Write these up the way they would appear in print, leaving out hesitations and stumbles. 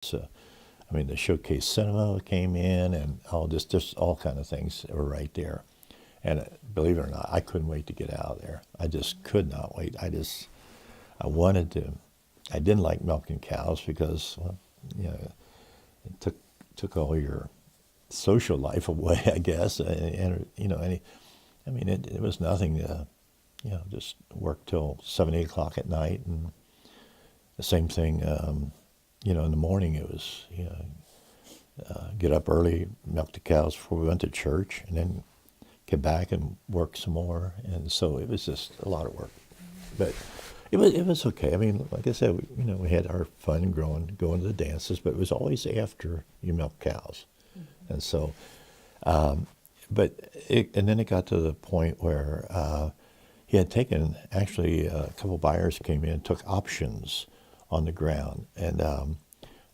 I mean, the Showcase Cinema came in, and all just all kind of things were right there. And believe it or not, I couldn't wait to get out of there. I just could not wait. I wanted to. I didn't like milking cows because, well, you know, it took all your social life away, I guess. And you know, I mean, it was nothing to, you know, just work till 7, 8 o'clock at night, and the same thing. You know, in the morning it was, you know, get up early, milk the cows before we went to church, and then get back and work some more. And so it was just a lot of work, but it was okay. I mean, like I said, you know, we had our fun going to the dances, but it was always after you milk cows. And so, and then it got to the point where he had taken, actually, a couple buyers came in, took options on the ground, and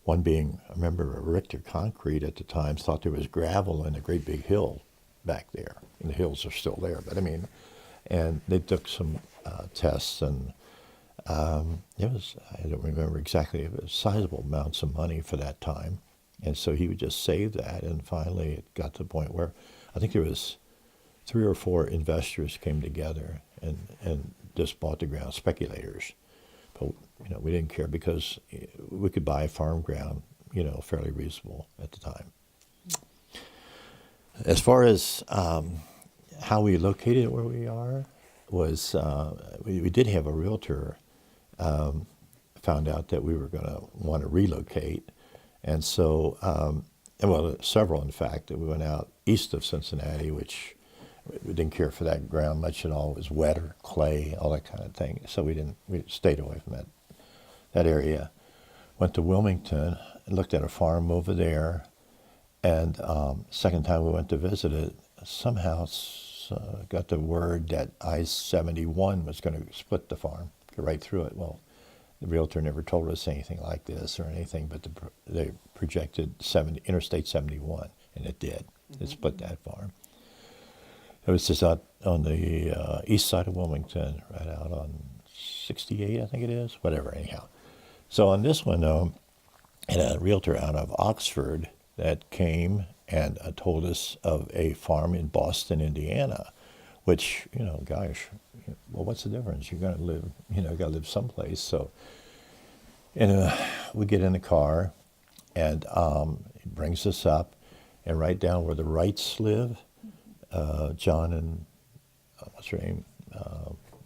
one being, I remember, Richter Concrete at the time thought there was gravel in a great big hill back there, and the hills are still there. But I mean, and they took some tests, and it was, I don't remember exactly, it was sizable amounts of money for that time. And so he would just save that, and finally it got to the point where I think there was 3 or 4 investors came together and just bought the ground, speculators. But, you know, we didn't care because we could buy farm ground, you know, fairly reasonable at the time. As far as how we located where we are was, we did have a realtor found out that we were going to want to relocate. And so, and well, several, in fact, we went out east of Cincinnati, which we didn't care for that ground much at all. It was wetter, clay, all that kind of thing. So we stayed away from that area. Went to Wilmington and looked at a farm over there. And second time we went to visit it, somehow got the word that I-71 was going to split the farm, go right through it. Well, the realtor never told us anything like this or anything, but they projected Interstate 71, and it did. Mm-hmm. It split that farm. It was just out on the east side of Wilmington, right out on 68, I think it is, whatever, anyhow. So on this one, had a realtor out of Oxford that came and told us of a farm in Boston, Indiana, which, you know, gosh, well, what's the difference? You're going to live, you know, got to live someplace. So, and we get in the car, and it brings us up, and right down where the Wrights live, John and, what's her name?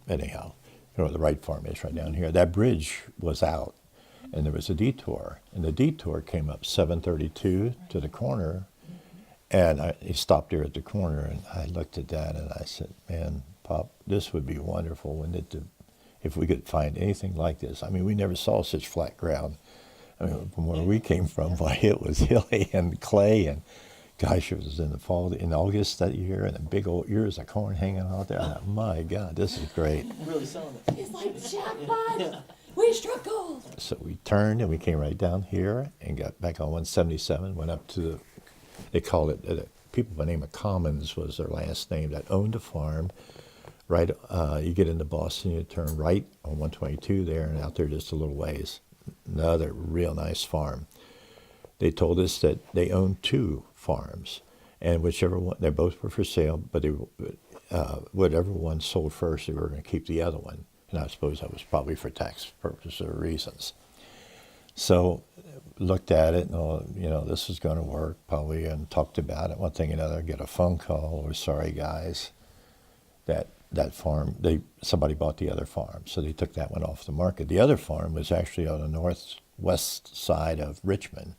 Anyhow, you know where the Wright farm is right down here. That bridge was out, and there was a detour, and the detour came up 732 to the corner. And he stopped there at the corner, and I looked at that, and I said, man, Pop, this would be wonderful, wouldn't it, if we could find anything like this. I mean, we never saw such flat ground. I mean, from where we came from, why, it was hilly and clay, and gosh, it was in the fall, in August that year, and the big old ears of corn hanging out there. I thought, my God, this is great. Really selling it. It's like jackpot. We struck gold. So we turned, and we came right down here and got back on 177, went up to the, they called it, people by the name of Commons was their last name, that owned a farm. Right, you get into Boston, you turn right on 122 there, and out there just a little ways, another real nice farm. They told us that they owned 2 farms, and whichever one, they both were for sale, but they, whatever one sold first, they were going to keep the other one. And I suppose that was probably for tax purposes or reasons. So looked at it, and you know, this is going to work probably, and talked about it. One thing or another, get a phone call, we're sorry guys, that farm, somebody bought the other farm, so they took that one off the market. The other farm was actually on the northwest side of Richmond,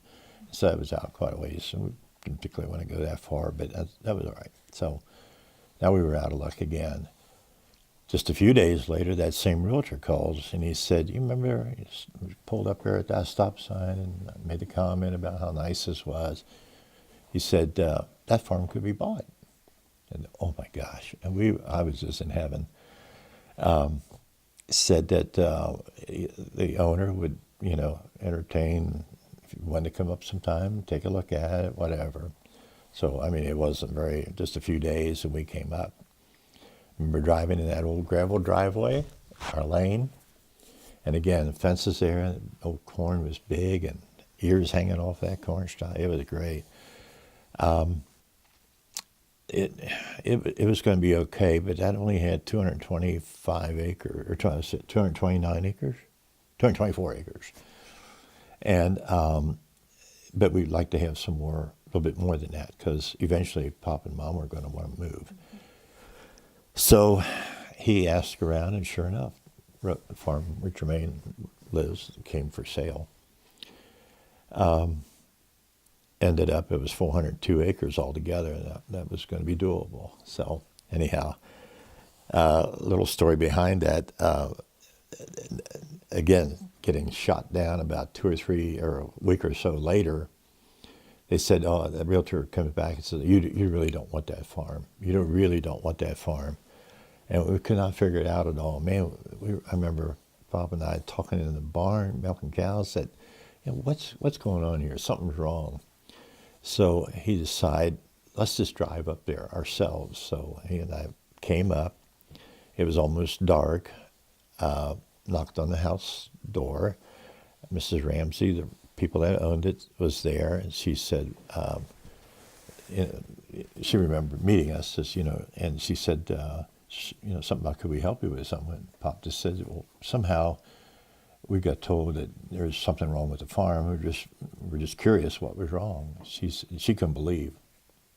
so it was out quite a ways, so we didn't particularly want to go that far, but that was all right. So now we were out of luck again. Just a few days later, that same realtor calls, and he said, you remember, he pulled up here at that stop sign and made a comment about how nice this was. He said, that farm could be bought. And oh my gosh, and I was just in heaven. Said that the owner would, you know, entertain, if you wanted to come up sometime, take a look at it, whatever. So, I mean, it wasn't just a few days, and we came up. Remember driving in that old gravel driveway, our lane, and again, the fences there, the old corn was big, and ears hanging off that corn stalk. It was great. It was going to be okay, but that only had 225 acres, or 229 acres, 224 acres, and but we'd like to have some more, a little bit more than that, because eventually Pop and Mom were going to want to move. So he asked around, and sure enough, the farm where Jermaine lives came for sale. Ended up, it was 402 acres altogether, and that was going to be doable. So anyhow, little story behind that. Again, getting shot down about 2 or 3 or a week or so later, they said, "Oh, the realtor comes back and says, you really don't want that farm. Really don't want that farm." And we could not figure it out at all. Man, I remember Bob and I talking in the barn, milking cows, said, what's going on here? Something's wrong. So he decided, let's just drive up there ourselves. So he and I came up. It was almost dark. Knocked on the house door. Mrs. Ramsey, the people that owned it, was there, and she said, she remembered meeting us, and she said, something about, could we help you with something? Pop just said, well, somehow we got told that there's something wrong with the farm. We're just curious what was wrong. She couldn't believe,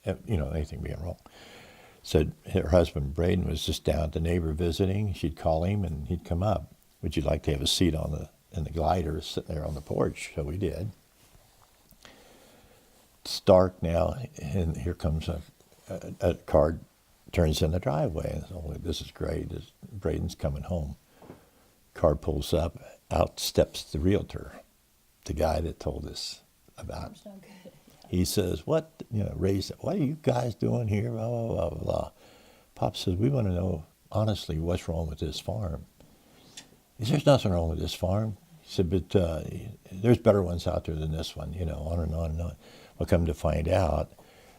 anything being wrong. Said her husband Braden was just down at the neighbor visiting. She'd call him and he'd come up. Would you like to have a seat in the glider sitting there on the porch? So we did. It's dark now, and here comes a car, turns in the driveway. And so, this is great. Braden's coming home. Car pulls up. Out steps the realtor, the guy that told us about it. He says, what are you guys doing here? Blah, blah, blah, blah. Pop says, we want to know, honestly, what's wrong with this farm. He says, there's nothing wrong with this farm. He said, but there's better ones out there than this one, on and on and on. Well, come to find out,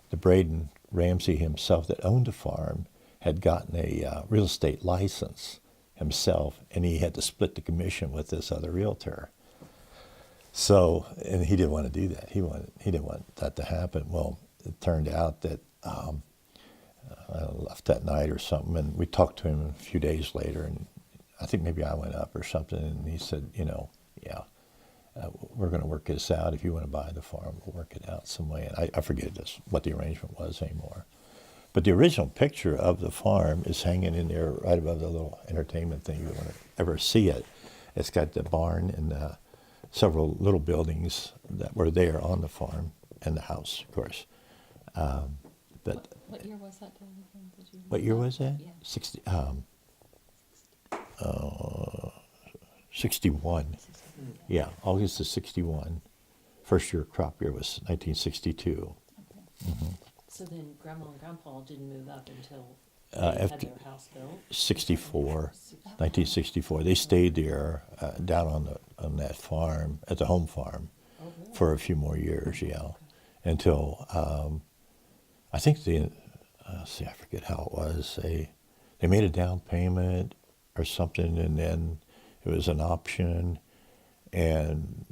the Braden Ramsey himself that owned the farm had gotten a real estate license himself, and he had to split the commission with this other realtor. So, and he didn't want to do that. He didn't want that to happen. Well, it turned out that I left that night or something, and we talked to him a few days later, and I think maybe I went up or something, and he said, we're going to work this out. If you want to buy the farm, we'll work it out some way. And I forget what the arrangement was anymore. But the original picture of the farm is hanging in there right above the little entertainment thing. You want to ever see it. It's got the barn and several little buildings that were there on the farm, and the house, of course. But what year was that? What year was that? Yeah. 61. Yeah, August of 61. First year crop year was 1962. Okay. Mm-hmm. So then Grandma and Grandpa didn't move up until they had their house built? 1964. They stayed there down on that farm, at the home farm, really? For a few more years, until I think I forget how it was. They made a down payment or something, and then it was an option, and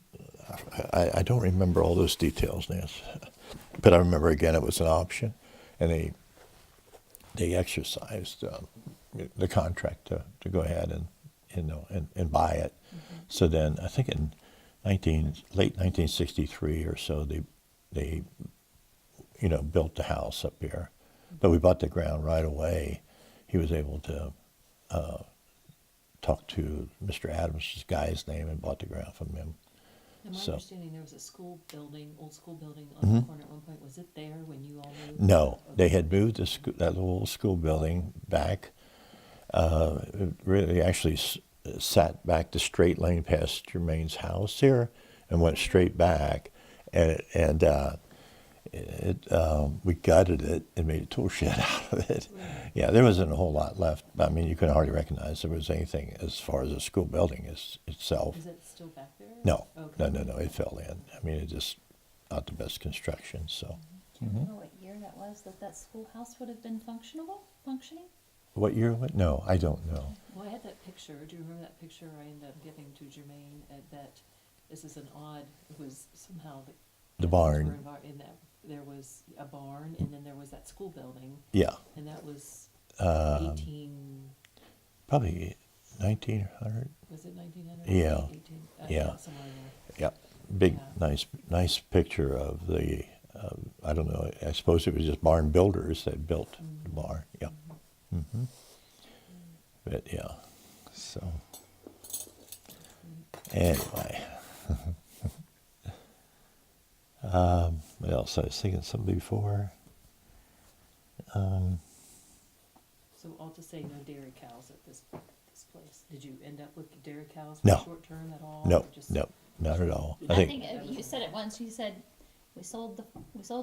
I don't remember all those details, Nancy. But I remember, again, it was an option, and they exercised the contract to go ahead and buy it. Mm-hmm. So then, I think in late 1963 or so, they built the house up here. But we bought the ground right away. He was able to talk to Mr. Adams' guy's name, and bought the ground from him. In my understanding, there was a old school building on Mm-hmm. the corner at one point. Was it there when you all moved? No, Okay. they had moved that little old school building back. It really actually sat back the straight lane past Jermaine's house here, and went straight back, and we gutted it and made a tool shed out of it. Right. Yeah, there wasn't a whole lot left. I mean, you couldn't hardly recognize there was anything as far as a school building itself. Is it still back there? No, okay. no, it fell in. I mean, it just not the best construction. So. Do you remember what year that was that schoolhouse would have been functioning? What year? What? No, I don't know. Well, I had that picture. Do you remember that picture I ended up giving to Jermaine that this is an odd, it was somehow The those barn. were in that, there was a barn, and then there was that school building, Yeah, and that was Um, 18, probably 1900. was it 1900? Yeah. 18, Yeah. somewhere in there. Yeah, big, Yeah. nice picture of the. I don't know. I suppose it was just barn builders that built the barn. Yeah. hmm But yeah, so anyway, what else? I was thinking something before. So I'll just say no dairy cows at this place. Did you end up with dairy cows No. for short term at all? No, or just- no, not at all. I think you said it once, you said, we sold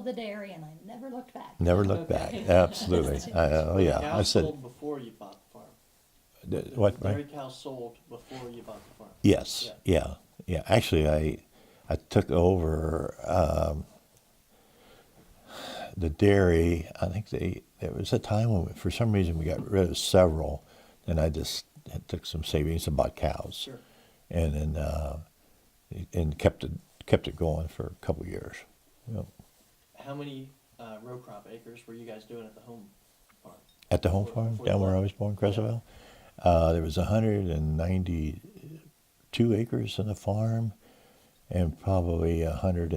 the dairy and I never looked back. Never looked back. Okay. Absolutely. Oh yeah. The I cows said sold before you bought the farm. what? Dairy Right? cows sold before you bought the farm. Yes. Yeah. Yeah. Actually, I took over the dairy. I think there was a time when for some reason we got rid of several, and I just took some savings and bought cows, Sure. and then kept it going for a couple of years. Yep. How many row crop acres were you guys doing at the home farm? At the home Before- farm before down you where I bought? was born, Cresceville, there was 192 acres in the farm, and probably 100